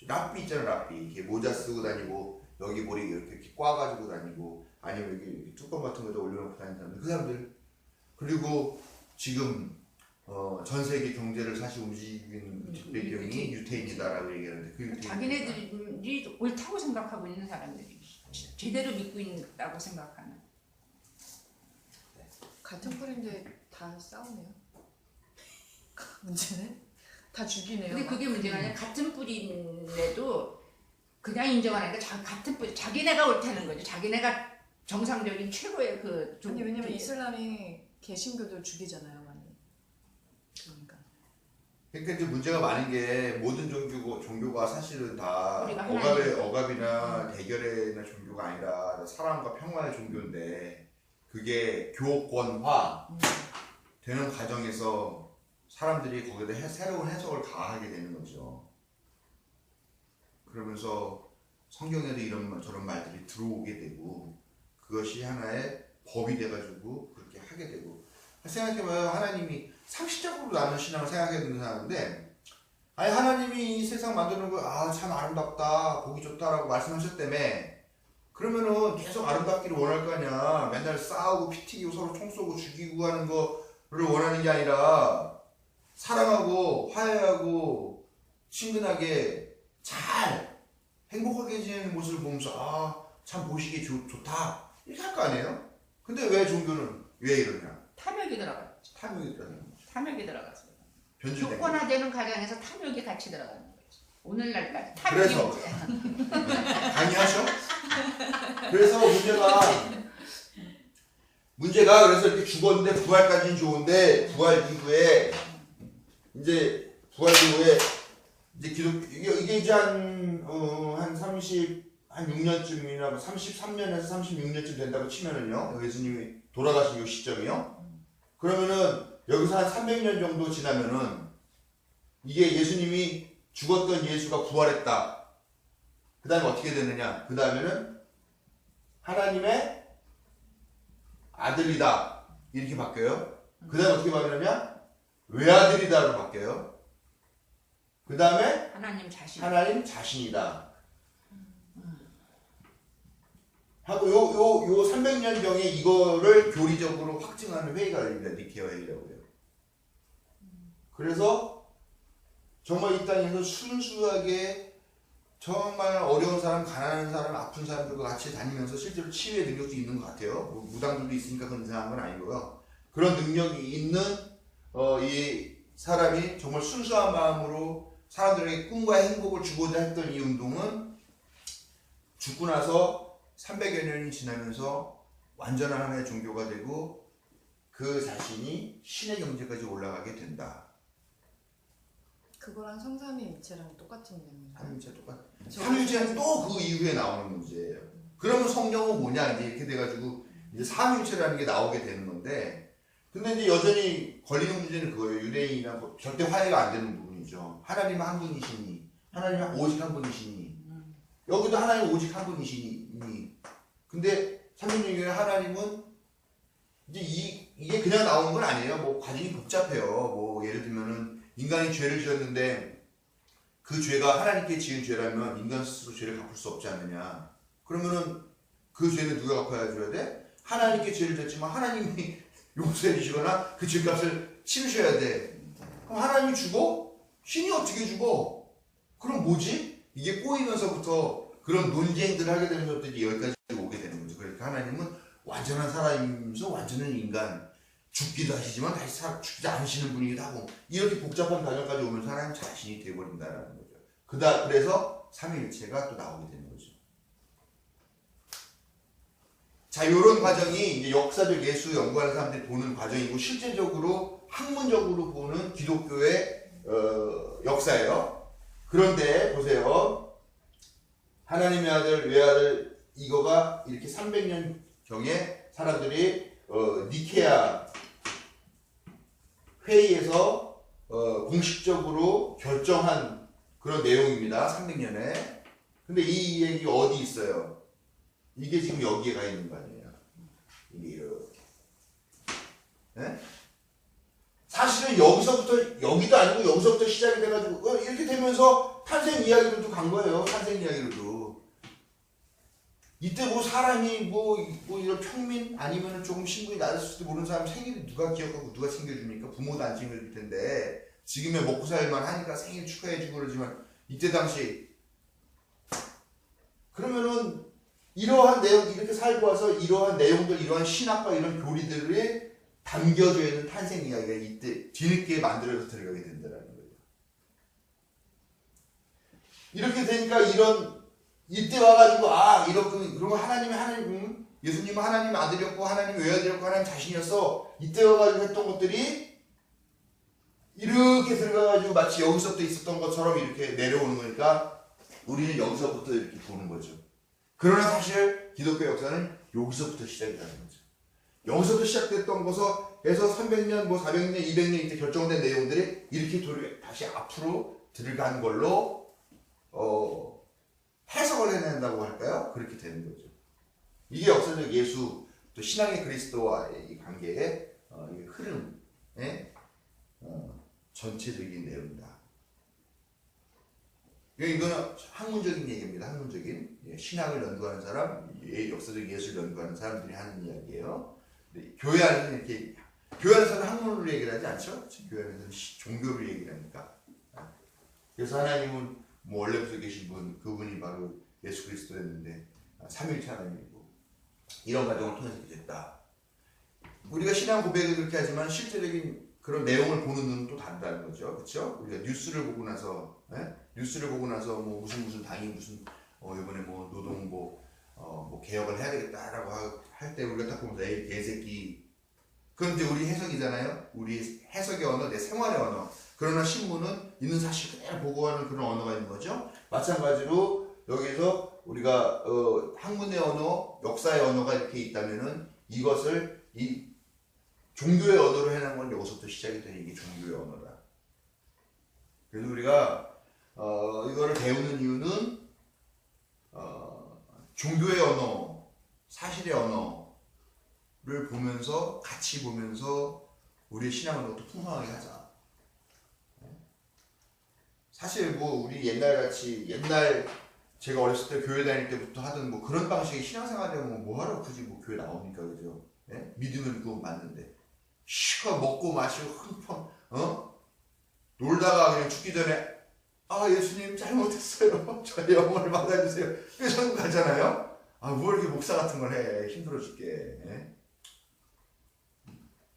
랍비 있잖아, 랍비. 이렇게 모자 쓰고 다니고 여기 머리 이렇게 꽈가지고 다니고 아니면 여기 뚜껑 같은 거에다 올려놓고 다니는 그 사람들. 그리고 지금 전 세계 경제를 사실 움직이는 배경이 유태인이다라고 얘기하는데 그 유태인 자기네들이 옳다고 생각하고 있는 사람들이 제대로 믿고 있다고 생각하는. 같은 뿌리인데 다 싸우네요. 문제는 다 죽이네요. 근데 그게 문제가 아니라 같은 뿌리인데도 그냥 인정 안 하니까 같은 뿌리 자기네가 옳다는 거죠. 자기네가 정상적인 최고의 그 아니 왜냐면 이슬람이 개신교들 죽이잖아요, 많이. 그러니까. 그러니까 이제 문제가 많은 게 모든 종교가 사실은 다 우리가 억압이나 대결의 종교가 아니라 사랑과 평화의 종교인데 그게 교권화 되는 과정에서 사람들이 거기다 새로운 해석을 가하게 되는 거죠. 그러면서 성경에도 이런 저런 말들이 들어오게 되고 그것이 하나의 법이 돼가지고 그렇게 하게 되고 생각해봐요. 하나님이 상식적으로 나는 신앙을 생각해야 되는 사람인데 아니 하나님이 이 세상 만드는 거 참 아름답다 보기 좋다라고 말씀하셨다며 그러면은 계속 아름답기를 원할 거 아니야. 맨날 싸우고 피 튀기고 서로 총 쏘고 죽이고 하는 거를 원하는 게 아니라 사랑하고 화해하고 친근하게 잘 행복하게 지내는 모습을 보면서 참 보시기에 좋다 이렇게 할 거 아니에요? 근데 왜 종교는 왜 이러냐? 탐욕이 들어갔죠. 탐욕이 들어가는 거죠. 탐욕이 들어갔어요. 변질된 교권화되는 과정에서 탐욕이 같이 들어가는 거죠. 오늘날까지 탐욕이 그래서 문제야. 강의하셔? 그래서 문제가 그래서 이렇게 죽었는데 부활까지는 좋은데 부활 이후에 이제 이게 이제 한 6년쯤이나 33년에서 36년쯤 된다고 치면은요. 예수님이 돌아가신 요 시점이요. 그러면은 여기서 한 300년 정도 지나면은 이게 예수님이 죽었던 예수가 부활했다. 그 다음에 어떻게 되느냐? 그 다음에는 하나님의 아들이다. 이렇게 바뀌어요. 그 다음에 어떻게 바뀌느냐? 외아들이다로 바뀌어요. 그 다음에 하나님 자신. 하나님 자신이다. 하고 요 300년경에 이거를 교리적으로 확증하는 회의가 열립니다. 니케아 회의라고 해요. 그래서 정말 이 땅에서 순수하게 정말 어려운 사람, 가난한 사람, 아픈 사람들과 같이 다니면서 실제로 치유의 능력도 있는 것 같아요. 무당들도 있으니까 그런 이상한 건 아니고요. 그런 능력이 있는 이 사람이 정말 순수한 마음으로 사람들에게 꿈과 행복을 주고자 했던 이 운동은 죽고 나서 300여 년이 지나면서 완전한 하나의 종교가 되고 그 자신이 신의 경지까지 올라가게 된다. 그거랑 성삼위일체랑 똑같은 내용이에요. 삼위일체 똑같아. 삼위일체는 또 그 이후에 나오는 문제예요. 그러면 성경은 뭐냐 이제 이렇게 돼가지고 이제 삼위일체라는 게 나오게 되는 건데, 근데 이제 여전히 걸리는 문제는 그거예요. 유대인이랑 절대 화해가 안 되는 부분이죠. 하나님은 한 분이시니, 하나님은 오직 한 분이시니, 여기도 하나님 오직 한 분이시니. 근데 삼위일체 하나님은 이제 이게 그냥 나오는 건 아니에요. 뭐 과정이 복잡해요. 뭐 예를 들면은 인간이 죄를 지었는데 그 죄가 하나님께 지은 죄라면 인간 스스로 죄를 갚을 수 없지 않느냐. 그러면은 그 죄는 누가 갚아야 줘야 돼? 하나님께 죄를 졌지만 하나님이 용서해 주시거나 그 죄값을 치르셔야 돼. 그럼 하나님이 죽어? 신이 어떻게 죽어? 그럼 뭐지? 이게 꼬이면서부터 그런 논쟁들을 하게 되면서부터 이제 여기까지 오게 되는 거죠. 그러니까 하나님은 완전한 사람이면서 완전한 인간, 죽기도 하시지만 다시 죽지 않으시는 분이기도 하고, 이렇게 복잡한 과정까지 오면서 하나님 자신이 되어버린다는 거죠. 그래서 삼위일체가 또 나오게 되는 거죠. 자, 이런 과정이 이제 역사적 예수 연구하는 사람들이 보는 과정이고, 실제적으로 학문적으로 보는 기독교의 역사예요. 그런데 보세요. 하나님의 아들, 외아들, 이거가 이렇게 300년 경에 사람들이 니케아 회의에서 공식적으로 결정한 그런 내용입니다. 300년에. 근데 이 얘기가 어디 있어요? 이게 지금 여기에 가 있는 거 아니에요? 이게 이렇게. 네? 사실은 여기도 아니고 여기서부터 시작이 돼가지고 이렇게 되면서 탄생 이야기로도 간 거예요. 탄생 이야기로도. 이때 뭐 사람이 뭐 이런 평민 아니면 조금 신분이 낮았을지도 모르는 사람 생일을 누가 기억하고 누가 챙겨줍니까? 부모도 안 챙겨줄 텐데 지금에 먹고 살만 하니까 생일 축하해주고 그러지만 이때 당시 그러면은 이러한 내용 이렇게 살고 와서 이러한 내용들 이러한 신학과 이런 교리들이 담겨져 있는 탄생 이야기가 이때 뒤늦게 만들어서 들어가게 된다는 거예요. 이렇게 되니까 이때 와가지고 그러면 하나님 예수님은 하나님 아들이었고 하나님 외아들이었고 하나님 자신이었어. 이때 와가지고 했던 것들이 이렇게 들어가가지고 마치 여기서부터 있었던 것처럼 이렇게 내려오는 거니까 우리는 여기서부터 이렇게 보는 거죠. 그러나 사실 기독교 역사는 여기서부터 시작이 되는 거죠. 여기서부터 시작됐던 것에서 300년, 400년, 200년 이때 결정된 내용들이 이렇게 다시 앞으로 들어간 걸로 해석을 해낸다고 할까요? 그렇게 되는 거죠. 이게 역사적 예수, 또 신앙의 그리스도와의 이 관계의 흐름의 전체적인 내용이다. 이거는 학문적인 얘기입니다. 학문적인 신학을 연구하는 사람, 역사적 예술을 연구하는 사람들이 하는 이야기예요. 교회 안에서는 학문으로 얘기를 하지 않죠? 교회 안에서는 종교를 얘기를 하니까. 그래서 하나님은 원래부터 계신 분, 그분이 바로 예수 그리스도였는데 삼위일체 하나님이고 이런 과정을 통해서 됐다. 우리가 신앙 고백을 그렇게 하지만 실제적인 그런 내용을 보는 눈은 또 다르다는 거죠. 그렇죠? 우리가 뉴스를 보고 나서 뭐 무슨 당이 이번에 뭐 노동부 개혁을 해야 되겠다라고 할 때 우리가 딱 보면서 에이 개새끼. 그건 이제 우리 해석이잖아요. 우리 해석의 언어, 내 생활의 언어. 그러나 신문은 있는 사실 그대로 보고하는 그런 언어가 있는 거죠. 마찬가지로 여기서 우리가 학문의 언어, 역사의 언어가 이렇게 있다면은 이것을 이 종교의 언어로 해놓은 건 여기서부터 시작이 되는 이게 종교의 언어다. 그래서 우리가 이거를 배우는 이유는 종교의 언어, 사실의 언어를 보면서 같이 보면서 우리의 신앙을 더 풍성하게 하자. 사실 뭐 우리 옛날 제가 어렸을 때 교회 다닐 때부터 하던 뭐 그런 방식의 신앙생활이면 뭐하러 굳이 뭐 교회 나옵니까, 그죠? 네? 믿으면 그거 맞는데 시커 먹고 마시고 흥펑 놀다가 그냥 죽기 전에 예수님 잘못했어요. 저의 영혼을 받아주세요. 그래서 가잖아요. 뭘 이렇게 목사 같은 걸 해. 힘들어 죽게. 예?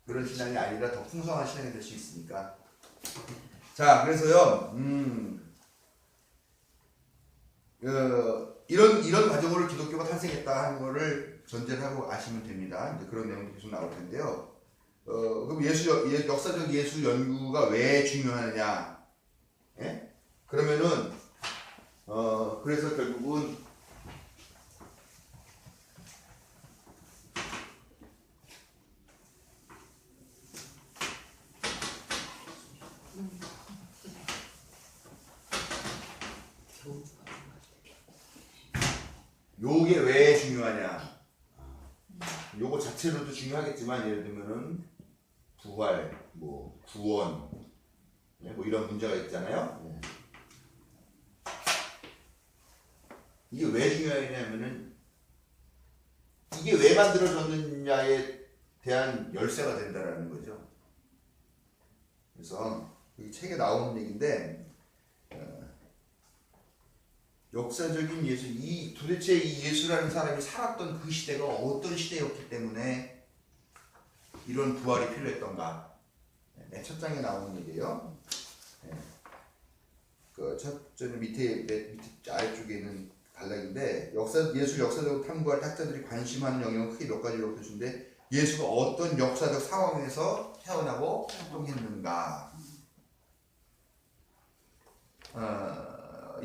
그런 신앙이 아니라 더 풍성한 신앙이 될 수 있으니까. 자, 그래서요. 이런 과정으로 기독교가 탄생했다 하는 거를 전제를 하고 아시면 됩니다. 이제 그런 내용도 계속 나올 텐데요. 그럼 역사적 예수 연구가 왜 중요하느냐? 예? 그러면은 그래서 결국은 요게 왜 중요하냐? 요거 자체로도 중요하겠지만 예를 들면은 부활, 뭐 구원, 뭐 이런 문제가 있잖아요. 이게 왜 중요하냐면은 이게 왜 만들어졌느냐에 대한 열쇠가 된다라는 거죠. 그래서 이 책에 나오는 얘기인데 역사적인 예수, 도대체 이 예수라는 사람이 살았던 그 시대가 어떤 시대였기 때문에 이런 부활이 필요했던가. 맨 첫 장에 나오는 얘기예요. 그 밑에 아래쪽에 있는 단락인데 예수 역사적으로 탐구할 학자들이 관심하는 영역은 크게 몇 가지로 보시는데 예수가 어떤 역사적 상황에서 태어나고 활동했는가.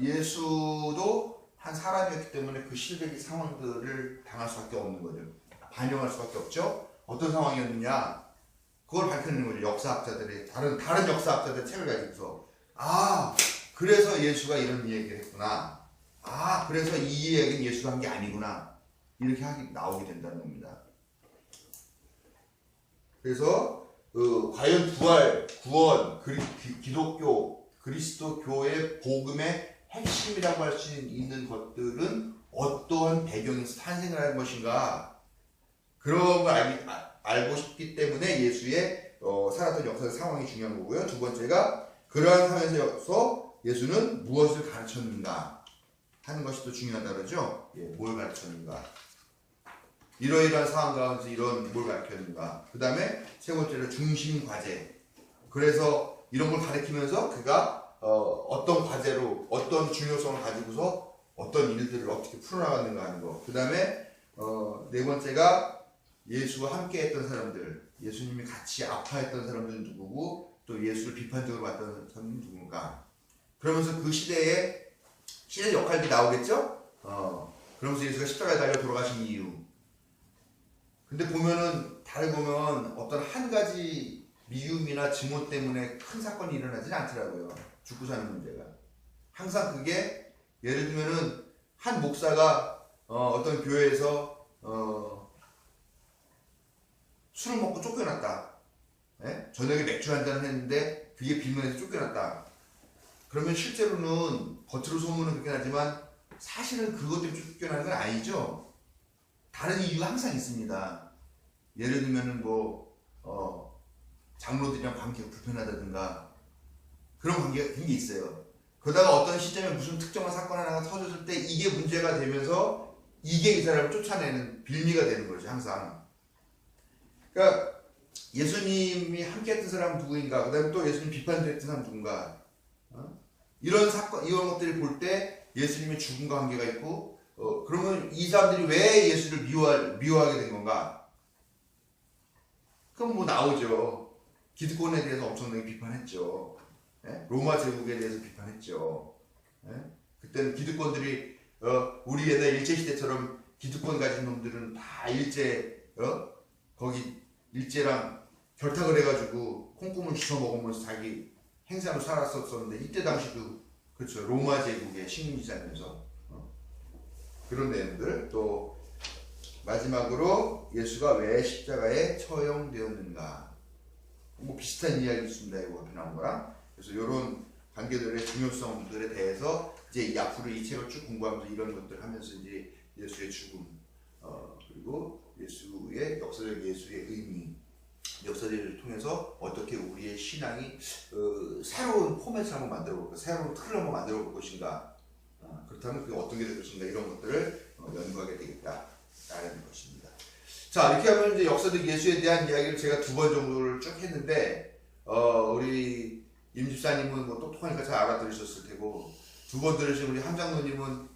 예수도 한 사람이었기 때문에 그 시대의 상황들을 당할 수밖에 없는 거죠. 반영할 수밖에 없죠. 어떤 상황이었느냐 그걸 밝혀내는 거죠. 역사학자들이 다른 역사학자들의 책을 가지고서 그래서 예수가 이런 이야기를 했구나. 그래서 이 이야기는 예수가 한 게 아니구나. 이렇게 나오게 된다는 겁니다. 그래서 과연 부활, 구원, 기독교, 그리스도교의 복음의 핵심이라고 할 수 있는 것들은 어떠한 배경에서 탄생을 한 것인가. 그런 걸 알고 싶기 때문에 예수의 살았던 역사적 상황이 중요한 거고요. 두 번째가 그러한 상황에서 예수는 무엇을 가르쳤는가 하는 것이 또 중요하다 그러죠. 뭘 가르쳤는가. 이러이러한 상황 가운데서 뭘 가르쳤는가. 그 다음에 세 번째로 중심 과제. 그래서 이런 걸 가르치면서 그가 어떤 과제로 어떤 중요성을 가지고서 어떤 일들을 어떻게 풀어나가는가 하는 거. 그 다음에 네 번째가 예수와 함께 했던 사람들, 예수님이 같이 아파했던 사람들은 누구고 또 예수를 비판적으로 봤던 사람들은 누군가. 그러면서 그 시대 역할들이 나오겠죠? 그러면서 예수가 십자가에 달려 돌아가신 이유. 근데 보면은 다들 보면 어떤 한 가지 미움이나 증오 때문에 큰 사건이 일어나지는 않더라고요. 죽고 사는 문제가. 항상 그게 예를 들면은 한 목사가 어떤 교회에서 술을 먹고 쫓겨났다. 예? 저녁에 맥주 한잔 했는데 그게 빌면에서 쫓겨났다. 그러면 실제로는 겉으로 소문은 그렇게 나지만 사실은 그것 때문에 쫓겨나는 건 아니죠. 다른 이유가 항상 있습니다. 예를 들면은 장로들이랑 관계가 불편하다든가 그런 관계가 굉장히 있어요. 그러다가 어떤 시점에 무슨 특정한 사건 하나가 터졌을 때 이게 문제가 되면서 이게 이 사람을 쫓아내는 빌미가 되는 거죠, 항상. 그러니까 예수님이 함께 했던 사람은 누구인가, 그 다음에 또 예수님 비판됐던 사람은 누군가, 이런 사건, 이런 것들을 볼 때 예수님의 죽음과 관계가 있고, 그러면 이 사람들이 왜 예수를 미워하게 된 건가? 그럼 뭐 나오죠. 기득권에 대해서 엄청나게 비판했죠. 예? 로마 제국에 대해서 비판했죠. 예? 그때는 기득권들이 우리 옛날 일제시대처럼 기득권 가진 놈들은 다 거기 일제랑 결탁을 해가지고 콩고물 주워 먹으면서 자기 행사로 살았었는데 이때 당시도 그렇죠. 로마 제국의 식민지자면서 그런 내용들. 또 마지막으로 예수가 왜 십자가에 처형되었는가, 뭐 비슷한 이야기 있습니다. 이거 앞에 나온 거랑. 그래서 이런 관계들의 중요성들에 대해서 이제 앞으로 이 책을 쭉 공부하면서 이런 것들 하면서 이제 예수의 죽음, 그리고 예수의 역사적 예수의 의미, 역사를 통해서 어떻게 우리의 신앙이 새로운 포맷을 한번 만들어 볼까, 새로운 틀을 한번 만들어 볼 것인가, 그렇다면 그게 어떤 게 될 것인가, 이런 것들을 연구하게 되겠다라는 것입니다. 자, 이렇게 하면 이제 역사적 예수에 대한 이야기를 제가 2번 정도를 쭉 했는데, 우리 임 집사님은 뭐 똑똑하니까 잘 알아들으셨을 테고, 2번 들으신 우리 함장로님은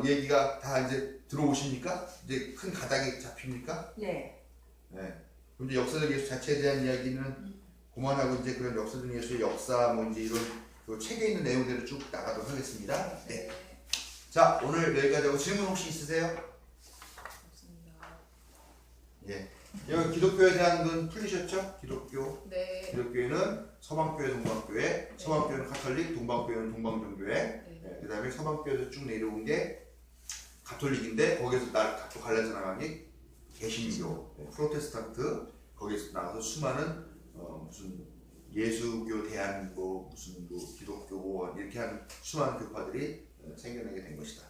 얘기가 다 이제 들어오십니까? 이제 큰 가닥이 잡힙니까? 네. 네. 그럼 이제 역사적 예수 자체에 대한 이야기는 그만하고 이제 그런 역사적 예수의 역사 뭐 이제 이런 그 책에 있는 내용들을 쭉 나가도록 하겠습니다. 네. 자, 오늘 여기까지 하고 질문 혹시 있으세요? 없습니다. 예. 여기 기독교에 대한 건 풀리셨죠? 기독교. 네. 기독교회는 서방교회, 동방교회, 서방교회는 카톨릭, 동방교회는 동방종교회. 네. 그 다음에 서방교회에서 쭉 내려온 게 가톨릭인데 거기에서 또 갈라져 나간 게 개신교, 프로테스탄트, 거기에서 나와서 수많은 무슨 예수교, 대한고, 무슨 기독교, 이렇게 한 수많은 교파들이 생겨나게 된 것이다.